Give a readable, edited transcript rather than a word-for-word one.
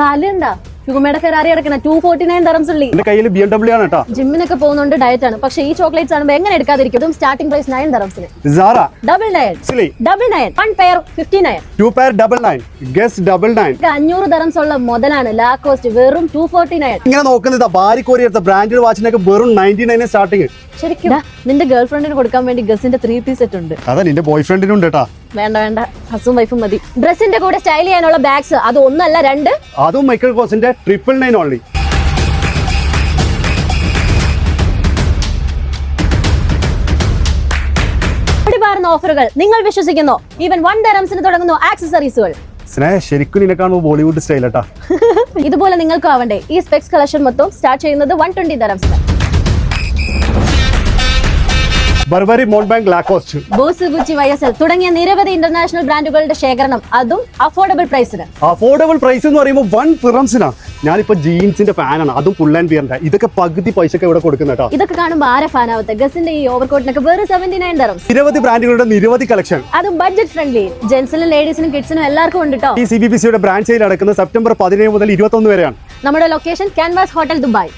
കാലുണ്ടാ ഹ്യൂമയുടെ Ferrari അടക്കണ 249 dirhams ഉള്ളി. എന്റെ കയ്യിൽ BMW ആണ് കേട്ടോ. ജിമ്മിനൊക്കെ പോകുന്നുണ്ട്, ഡയറ്റ് ആണ്. പക്ഷേ ഈ ചോക്ലേറ്റ്സ് ആകുമ്പോൾ എങ്ങനെ എടുക്കാതിരിക്കും? ഇതും starting price 9 dirhams. Zara 99 1 pair 59 2 pair 99 guess 99 500 dirhams ഉള്ള മുതലാണ് ലാക്കോസ്റ്റ് വെറും 249. ഇങ്ങനെ നോക്കുന്നത് ഭാര്യക്കോരി എടുത്ത ബ്രാൻഡഡ് വാച്ചിനൊക്കെ വെറും 99 സ്റ്റാർട്ടിങ്. ശരിക്കും നിന്റെ ഗേൾ ഫ്രണ്ടിന് കൊടുക്കാൻ വേണ്ടി ഗസിന്റെ 3-piece സെറ്റ് ഉണ്ട്. അതാ നിന്റെ ബോയ് ഫ്രണ്ടിനും ഉണ്ട് കേട്ടാ. വേണ്ട ഹസും വൈഫും മതി. ഡ്രസ്സിന്റെ കൂടെ സ്റ്റൈൽ ചെയ്യാനുള്ള ബാഗ്സ് അത് ഒന്നല്ല രണ്ട്, അതും മൈക്കൽ കോസിന്റെ 999 ഓൺലി. ഓഫറുകൾ നിങ്ങൾ വിശ്വസിക്കുന്നോ? ഈവൻ 1 dirhams തുടങ്ങുന്നു ആക്സസറീസുകൾ. ശരിക്കും നിന്നെ കാണുമ്പോൾ ബോളിവുഡ് സ്റ്റൈൽ കേട്ടാ. ഇതുപോലെ നിങ്ങൾക്കും ആവണ്ടേ? ഈ സ്പെക്സ് കളക്ഷൻ മൊത്തം സ്റ്റാർട്ട് ചെയ്യുന്നത് 120 dirhams. Burberry, Montblanc, Lacoste, Boss, Gucci, YSL തുടങ്ങിയ നിരവധി ഇന്റർനാഷണൽ ബ്രാൻഡുകളുടെ ശേഖരണം, അതും അഫോർഡബിൾ പ്രൈസിന്. അഫോർഡബിൾ പ്രൈസ് എന്ന് പറയുമ്പോൾ 1 dirhamsനാണ്. ഞാനിപ്പോ ജീൻസിന്റെ ഫാനാണ്, അതും ഫുൾ ആൻഡ് ബിയറിന്റെ. ഇതൊക്കെ പകുതി പൈസക്ക് ഇവിടെ കൊടുക്കുന്ന കേട്ടോ. ഇതൊക്കെ കാണുമ്പോൾ ആരെ ഫാനാവത്തെ? ഗസിന്റെ ഈ ഓവർകോട്ടിനൊക്കെ വെറും 79 dirhams. നിരവധി ബ്രാൻഡുകളുടെ നിരവധി കളക്ഷൻ, അതും ബഡ്ജറ്റ് ഫ്രണ്ട്ലി. ജെന്റ്സിനും ലേഡീസിനും കിഡ്സിനും എല്ലാവർക്കും ഉണ്ട് കേട്ടോ. ഈ CBBCയുടെ ബ്രാഞ്ച് സെയിൽ നടക്കുന്നത് സെപ്റ്റംബർ 17 മുതൽ 21 വരെയാണ്. നമ്മുടെ ലൊക്കേഷൻ ക്യാൻവാസ് ഹോട്ടൽ, ദുബായ്.